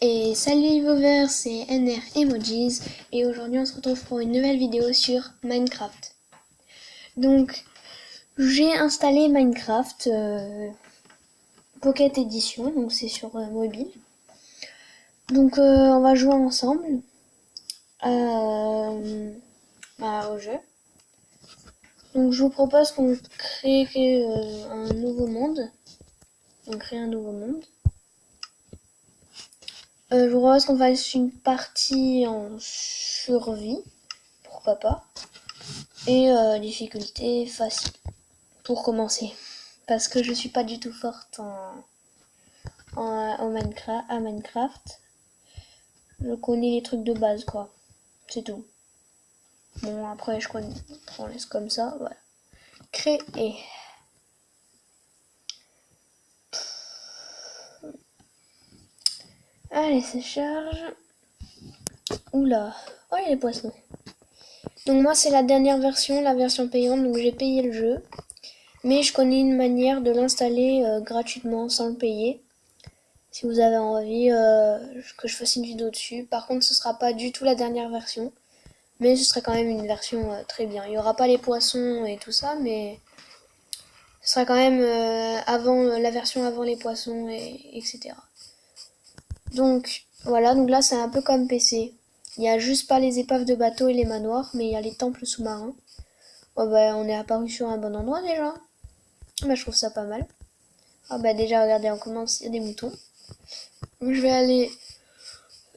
Et salut les viewers, c'est NR Emojis et aujourd'hui on se retrouve pour une nouvelle vidéo sur Minecraft. Donc j'ai installé Minecraft Pocket Edition, donc c'est sur mobile. Donc on va jouer ensemble au jeu. Donc je vous propose qu'on crée un nouveau monde. On crée un nouveau monde. Je vous propose qu'on fasse une partie en survie, pourquoi pas, et difficulté facile pour commencer, parce que je suis pas du tout forte à Minecraft. Je connais les trucs de base quoi, c'est tout. Bon après on laisse comme ça, voilà. Créer. Allez, ça charge. Oula, oh il y a les poissons. Donc moi c'est la dernière version, la version payante, donc j'ai payé le jeu. Mais je connais une manière de l'installer gratuitement sans le payer. Si vous avez envie que je fasse une vidéo dessus. Par contre ce sera pas du tout la dernière version. Mais ce sera quand même une version très bien. Il n'y aura pas les poissons et tout ça, mais ce sera quand même avant la version avant les poissons etc. Donc voilà, donc là c'est un peu comme PC. Il n'y a juste pas les épaves de bateaux et les manoirs, mais il y a les temples sous-marins. Oh bah on est apparu sur un bon endroit déjà. Bah je trouve ça pas mal. Ah bah déjà regardez on commence, il y a des moutons. Donc je vais aller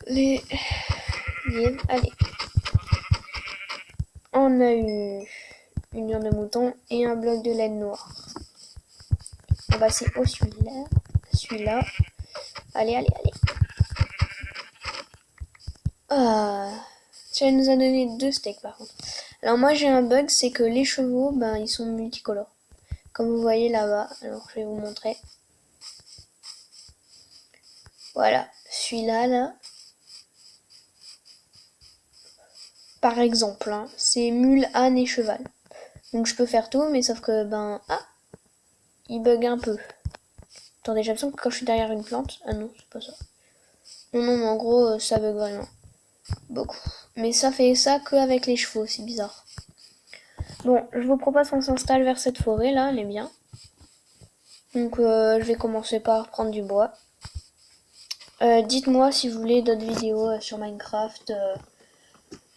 les guides. Allez. On a eu une urne de mouton et un bloc de laine noire. On va passer au celui-là. Celui-là. Allez, allez, allez. Ah, ça nous a donné 2 steaks par contre. Alors moi j'ai un bug, c'est que les chevaux, ben ils sont multicolores. Comme vous voyez là-bas. Alors je vais vous montrer. Voilà, celui-là là. Par exemple, hein, c'est mule, âne et cheval. Donc je peux faire tout, mais sauf que il bug un peu. Attendez, j'ai l'impression que quand je suis derrière une plante... Ah non, c'est pas ça. Non, mais en gros, ça bug vraiment. Beaucoup. Mais ça fait ça qu'avec les chevaux, c'est bizarre. Bon, je vous propose qu'on s'installe vers cette forêt, là, elle est bien. Donc, je vais commencer par prendre du bois. Dites-moi si vous voulez d'autres vidéos sur Minecraft.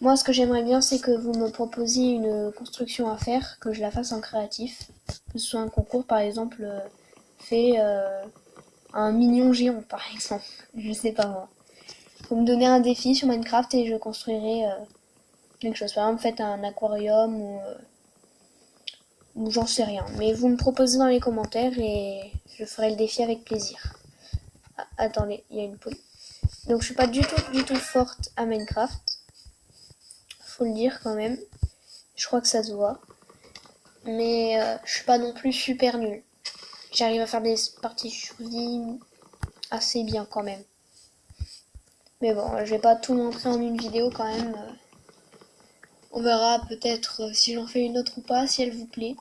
Moi, ce que j'aimerais bien, c'est que vous me proposiez une construction à faire, que je la fasse en créatif. Que ce soit un concours, par exemple, fait un mignon géant, par exemple. Je sais pas moi. Vous me donnez un défi sur Minecraft et je construirai quelque chose. Par exemple, faites un aquarium ou j'en sais rien. Mais vous me proposez dans les commentaires et je ferai le défi avec plaisir. Ah, attendez, il y a une poule. Donc je suis pas du tout forte à Minecraft. Faut le dire quand même. Je crois que ça se voit. Mais je suis pas non plus super nulle. J'arrive à faire des parties survie assez bien quand même. Mais bon, je vais pas tout montrer en une vidéo quand même. On verra peut-être si j'en fais une autre ou pas, si elle vous plaît.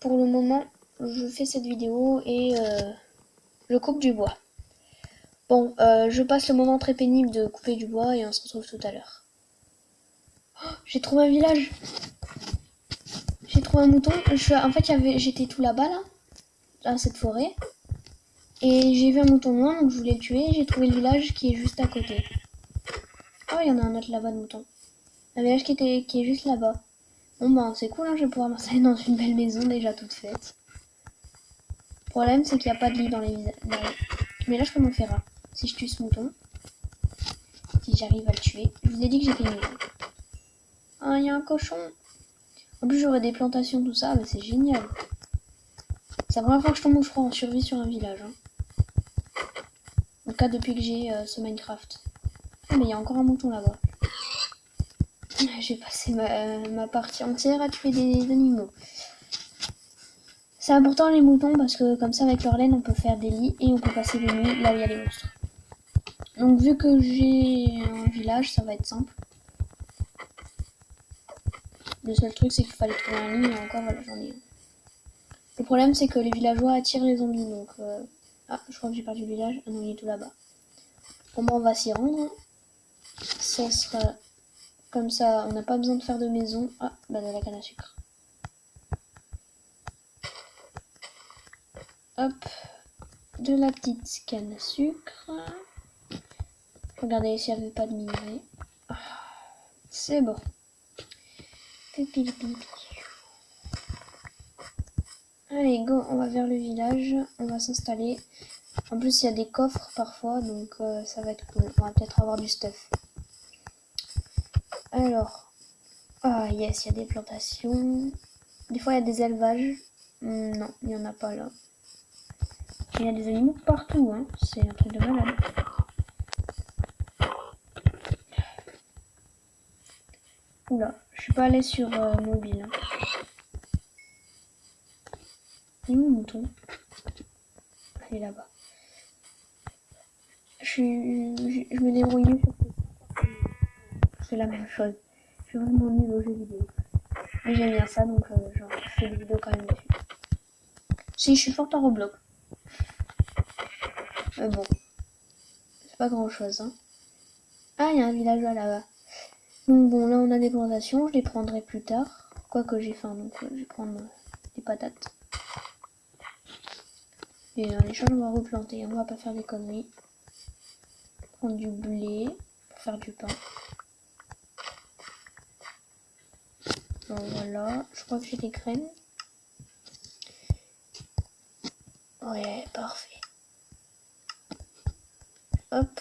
Pour le moment, je fais cette vidéo et je coupe du bois. Bon, je passe le moment très pénible de couper du bois et on se retrouve tout à l'heure. Oh, j'ai trouvé un village. J'ai trouvé un mouton. En fait, j'étais tout là-bas, là, dans cette forêt. Et j'ai vu un mouton loin, donc je voulais le tuer. J'ai trouvé le village qui est juste à côté. Oh, il y en a un autre là-bas de mouton. Un village qui est juste là-bas. Bon, ben, c'est cool, hein, je vais pouvoir m'installer dans une belle maison déjà toute faite. Le problème, c'est qu'il n'y a pas de lit dans les villages. Mais là, je peux m'en faire un. Si je tue ce mouton. Si j'arrive à le tuer. Je vous ai dit que j'ai fait une maison. Ah, il y a un cochon. En plus, j'aurai des plantations, tout ça. Mais c'est génial. C'est la première fois que je tombe je crois en survie sur un village. Hein. En tout cas, depuis que j'ai ce Minecraft. Ah, mais il y a encore un mouton là-bas. J'ai passé ma partie entière à tuer des animaux. C'est important les moutons parce que comme ça, avec leur laine, on peut faire des lits et on peut passer des nuits là où il y a les monstres. Donc, vu que j'ai un village, ça va être simple. Le seul truc, c'est qu'il fallait trouver un lit et encore, voilà, j'en ai un. Le problème, c'est que les villageois attirent les zombies, donc... Ah, je crois que j'ai perdu le village. Ah non, il est tout là-bas. Bon bah on va s'y rendre. Ça sera comme ça, on n'a pas besoin de faire de maison. Ah, bah de la canne à sucre. Hop, de la petite canne à sucre. Regardez s'il n'y avait pas de minerai. Ah, c'est bon. Pipi, pipi. Allez, go, on va vers le village. On va s'installer. En plus, il y a des coffres parfois, donc ça va être cool. On va peut-être avoir du stuff. Alors, ah yes, il y a des plantations. Des fois, il y a des élevages. Non, il n'y en a pas là. Il y a des animaux partout, hein. C'est un truc de malade. Oula, je suis pas allée sur mobile. Hein. Il est où le mouton? Il est là-bas. Je me débrouille mieux sur PC. C'est la même chose. Je suis vraiment nulle aux jeux vidéo. Mais j'aime bien ça, donc genre, je fais des vidéos quand même dessus. Si, je suis forte en Roblox. Bon, c'est pas grand-chose. Hein. Ah, il y a un villageois là-bas. Donc bon, là on a des plantations, je les prendrai plus tard. Quoique j'ai faim, donc je vais prendre des patates. Et en échange, on va replanter. On va pas faire des conneries. Prendre du blé pour faire du pain. Donc voilà, je crois que j'ai des graines. Ouais, parfait. Hop.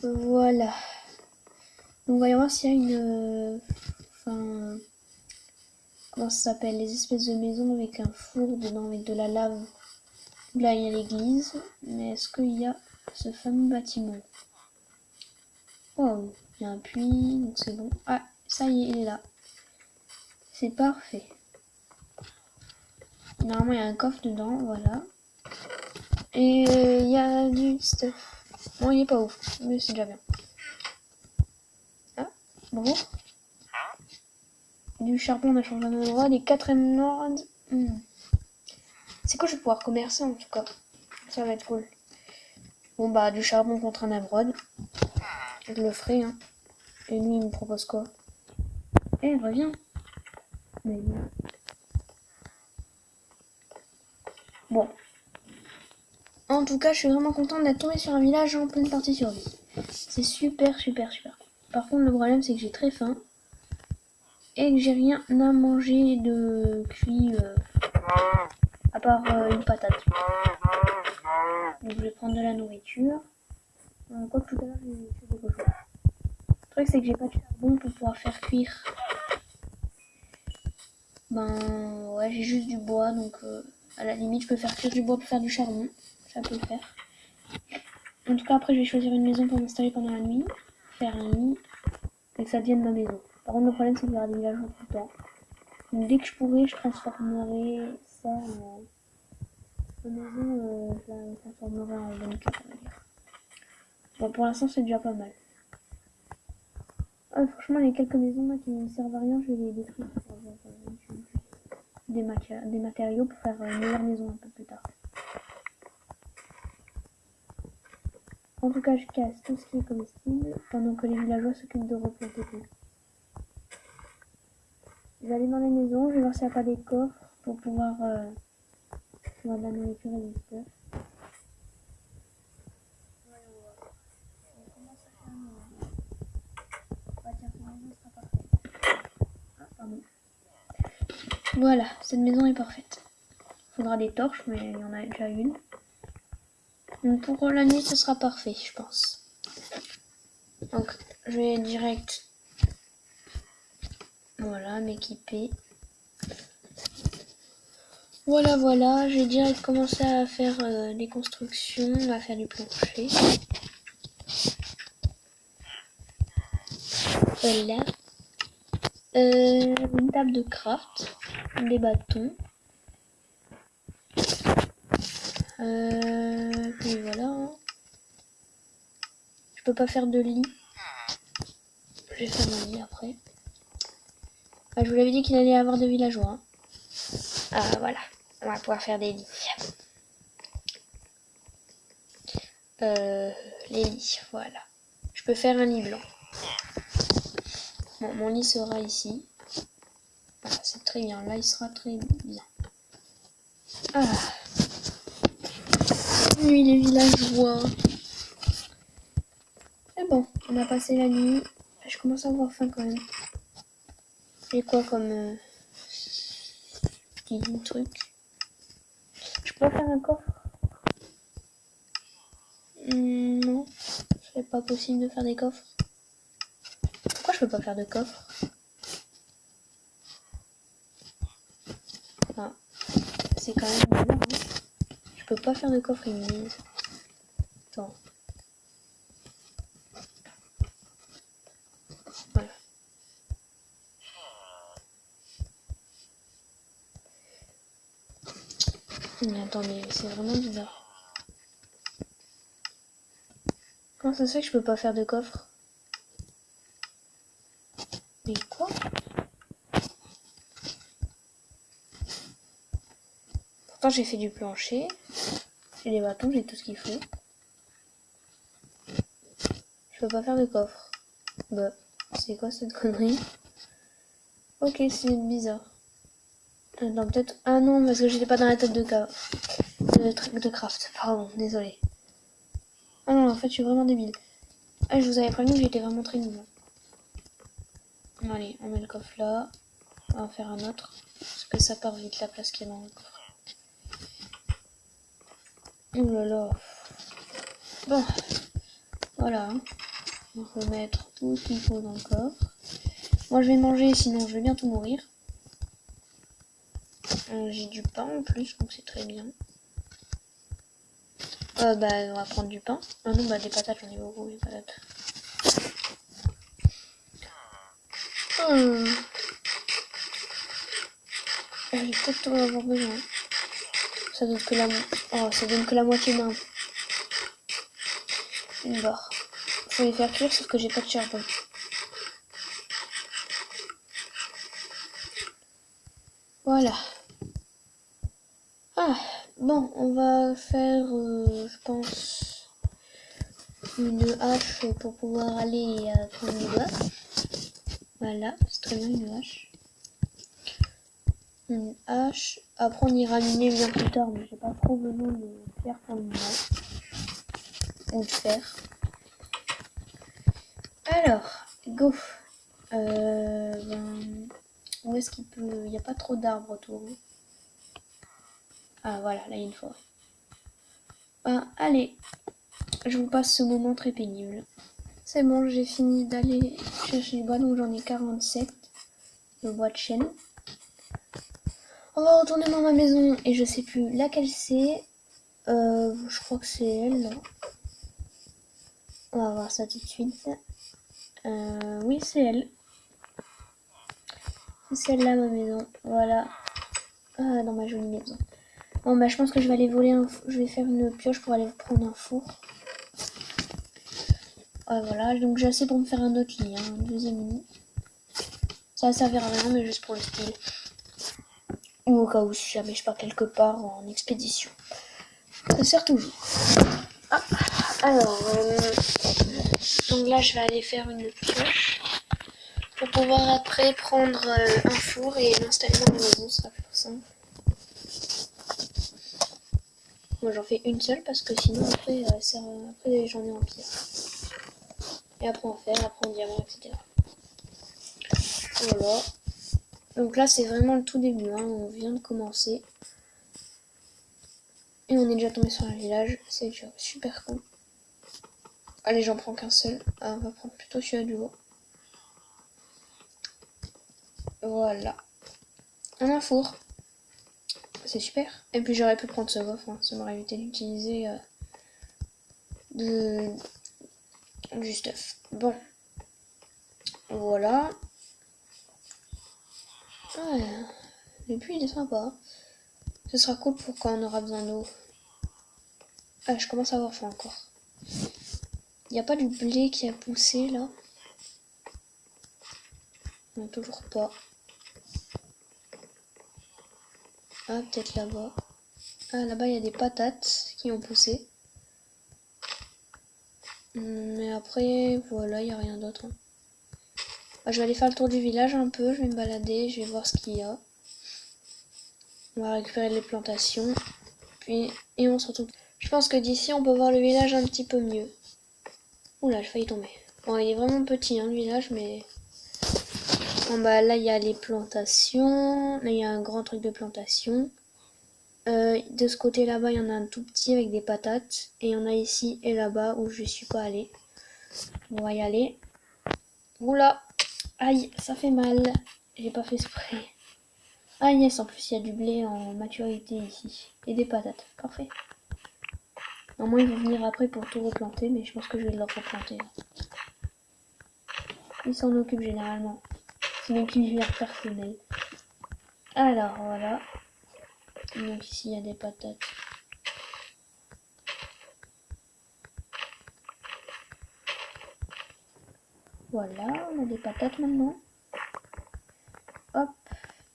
Voilà. Donc voyons voir s'il y a une... Enfin... comment ça s'appelle? Les espèces de maisons avec un four dedans, avec de la lave. Là, il y a l'église. Mais est-ce qu'il y a ce fameux bâtiment? Oh, il y a un puits, donc c'est bon. Ah, ça y est, il est là. C'est parfait. Normalement, il y a un coffre dedans, voilà. Et il y a du stuff. Bon, il est pas ouf, mais c'est déjà bien. Ah, bonjour. Du charbon, on a changé d'endroit. Des 4 émeraudes. C'est quoi, je vais pouvoir commercer en tout cas. Ça va être cool. Bon, bah, du charbon contre un émeraude. Je le ferai, hein. Et lui, il me propose quoi? Eh, reviens. Mais non. Bon. En tout cas, je suis vraiment contente d'être tombée sur un village en pleine partie survie. C'est super, super, super. Par contre, le problème, c'est que j'ai très faim. Et que j'ai rien à manger de cuit à part une patate. Donc je vais prendre de la nourriture. Quoi que tout à l'heure j'ai fait des cochons. Le truc c'est que j'ai pas de charbon pour pouvoir faire cuire. Ben ouais, j'ai juste du bois, donc à la limite je peux faire cuire du bois pour faire du charbon. Ça peut le faire. En tout cas après je vais choisir une maison pour m'installer pendant la nuit. Faire un lit. Et que ça devienne ma maison. Par contre le problème c'est qu'il y aura des villageois tout le temps. Donc dès que je pourrai, je transformerai ça en... La maison, je la transformerai en bunker, on va dire. Bon, pour l'instant, c'est déjà pas mal. Ah, franchement, les quelques maisons là qui ne servent à rien, je vais les détruire pour avoir des matériaux pour faire une meilleure maison un peu plus tard. En tout cas, je casse tout ce qui est comestible pendant que les villageois s'occupent de replanter tout. Je vais aller dans les maisons, je vais voir s'il n'y a pas des coffres pour pouvoir avoir de la nourriture et du stuff. Voilà, cette maison est parfaite. Il faudra des torches, mais il y en a déjà une. Donc pour la nuit, ce sera parfait, je pense. Donc, je vais direct... Voilà, m'équiper. Voilà, voilà, j'ai direct commencé à faire des constructions, à faire du plancher. Voilà. Une table de craft, des bâtons. Puis voilà. Je peux pas faire de lit. Je vais faire mon lit après. Ah, je vous l'avais dit qu'il allait y avoir des villageois. Hein. Ah, voilà. On va pouvoir faire des lits. les lits, voilà. Je peux faire un lit blanc. Bon, mon lit sera ici. Voilà, c'est très bien. Là, il sera très bien. Ah. Nuit les villageois. C'est bon, on a passé la nuit. Je commence à avoir faim quand même. J'ai quoi comme petit truc? Je peux faire un coffre? Non, c'est pas possible de faire des coffres. Pourquoi je peux pas faire de coffre? Ah, c'est quand même bizarre, hein. Je peux pas faire de coffre, ils me disent. Attends. Voilà. Mais attendez, c'est vraiment bizarre. Comment ça se fait que je peux pas faire de coffre? Mais quoi? Pourtant j'ai fait du plancher. J'ai des bâtons, j'ai tout ce qu'il faut. Je peux pas faire de coffre. Bah, c'est quoi cette connerie? Ok, c'est bizarre. Attends, peut-être... Ah non, parce que j'étais pas dans la tête de de craft. Pardon, désolé. Ah non, en fait, je suis vraiment débile. Ah, je vous avais prévenu que j'étais vraiment très nul. Allez, on met le coffre là. On va en faire un autre. Parce que ça part vite la place qu'il y a dans le coffre. Ouh là là. Bon, voilà. On peut mettre tout ce qu'il faut dans le coffre. Moi, je vais manger, sinon je vais bientôt mourir. J'ai du pain en plus, donc c'est très bien. Bah, on va prendre du pain. Ah non, bah, des patates, j'en ai beaucoup, les patates. Je vais peut-être en avoir besoin. Ça donne que la, ça donne que la moitié d'un. Une barre. Faut les faire cuire, sauf que j'ai pas de charbon. Voilà. Ah, bon, on va faire, je pense, une hache pour pouvoir aller prendre du bois. Voilà, c'est très bien une hache. Une hache. Après, on ira miner bien plus tard, mais j'ai pas trop besoin de pierre pour le moment. Ou de fer. Alors, go. Où est-ce qu'il peut... Il n'y a pas trop d'arbres autour. Ah, voilà, là, il y a une forêt. Allez, je vous passe ce moment très pénible. C'est bon, j'ai fini d'aller chercher le bois, donc j'en ai 47 de bois de chêne. On va retourner dans ma maison et je sais plus laquelle c'est. Je crois que c'est elle, là. On va voir ça tout de suite. Oui, c'est elle. C'est celle-là, ma maison. Voilà. Dans ma jolie maison. Bon, bah, je pense que je vais aller voler je vais faire une pioche pour aller prendre un four. Voilà, donc j'ai assez pour me faire un autre lit, hein, un deuxième lit. Ça va servir à rien, mais juste pour le style. Ou au cas où, si jamais je pars quelque part en expédition. Ça sert toujours. Alors, donc là, je vais aller faire une pioche pour pouvoir après prendre un four et l'installer dans ma maison, ce sera plus simple. Moi, j'en fais une seule parce que sinon, après j'en ai en pierre. Et après en fer, après en diamant, etc. Voilà. Donc là, c'est vraiment le tout début, hein. On vient de commencer. Et on est déjà tombé sur un village. C'est déjà super cool. Allez, j'en prends qu'un seul. On va prendre plutôt celui-là du haut. Voilà. On a un four. C'est super. Et puis j'aurais pu prendre ce gaufre. Hein. Ça m'aurait évité d'utiliser du stuff. Bon. Voilà. Le puits il est sympa. Ce sera cool pour quand on aura besoin d'eau. Je commence à avoir faim encore. Il n'y a pas du blé qui a poussé là? Non, toujours pas. Peut-être là-bas. Là-bas, il y a des patates qui ont poussé. Mais après, voilà, il n'y a rien d'autre. Hein. Bah, je vais aller faire le tour du village un peu, je vais me balader, je vais voir ce qu'il y a. On va récupérer les plantations. Et on se retrouve. Je pense que d'ici, on peut voir le village un petit peu mieux. Oula, j'ai failli tomber. Bon, il est vraiment petit, hein, le village, mais... Bon, bah, là, il y a les plantations. Là, il y a un grand truc de plantation. De ce côté là-bas, il y en a un tout petit avec des patates. Et il y en a ici et là-bas où je suis pas allée. On va y aller. Oula! Aïe, ça fait mal. J'ai pas fait exprès. Ah yes, en plus il y a du blé en maturité ici. Et des patates. Parfait. Normalement ils vont venir après pour tout replanter, mais je pense que je vais le replanter. Ils s'en occupent généralement. C'est une cuisinière personnelle. Alors voilà. Donc ici il y a des patates. Voilà, on a des patates maintenant. Hop,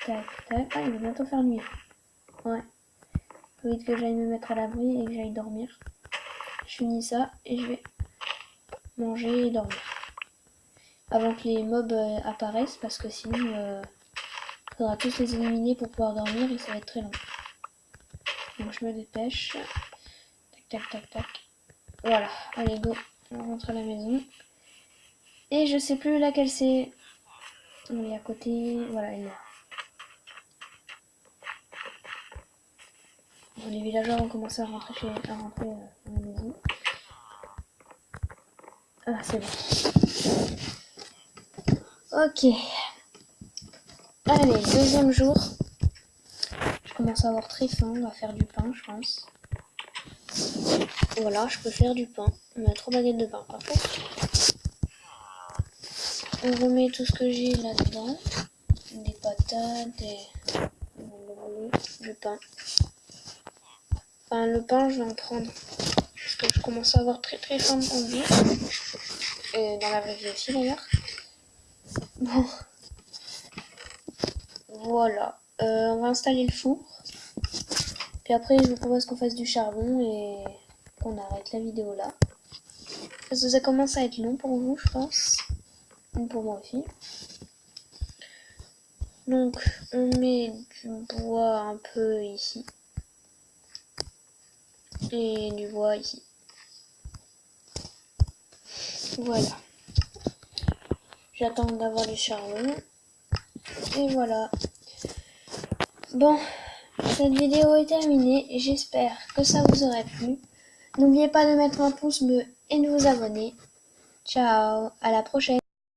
tac, tac. Ah, il va bientôt faire nuit. Ouais. Faut vite que j'aille me mettre à l'abri et que j'aille dormir. Je finis ça et je vais manger et dormir. Avant que les mobs apparaissent, parce que sinon il faudra tous les éliminer pour pouvoir dormir et ça va être très long. Donc je me dépêche. Tac, tac, tac, tac. Voilà, allez go, on rentre à la maison. Et je sais plus laquelle c'est. On est à côté, voilà, elle est là. Bon, les villageois ont commencé à rentrer, dans la maison. Ah, c'est bon. Ok. Allez, deuxième jour. Je commence à avoir très faim, on va faire du pain, je pense. Voilà, je peux faire du pain. On a 3 baguettes de pain, parfait. On remet tout ce que j'ai là-dedans. Des patates, du pain. Enfin, le pain, je vais en prendre. Parce que je commence à avoir très très faim en vie. Et dans la vraie vie aussi d'ailleurs. Bon. Voilà. On va installer le four. Puis après, je vous propose qu'on fasse du charbon et qu'on arrête la vidéo là. Parce que ça commence à être long pour vous, je pense. Et pour moi aussi. Donc, on met du bois un peu ici. Et du bois ici. Voilà. J'attends d'avoir du charbon. Et voilà. Bon, cette vidéo est terminée. J'espère que ça vous aurait plu. N'oubliez pas de mettre un pouce bleu et de vous abonner. Ciao, à la prochaine.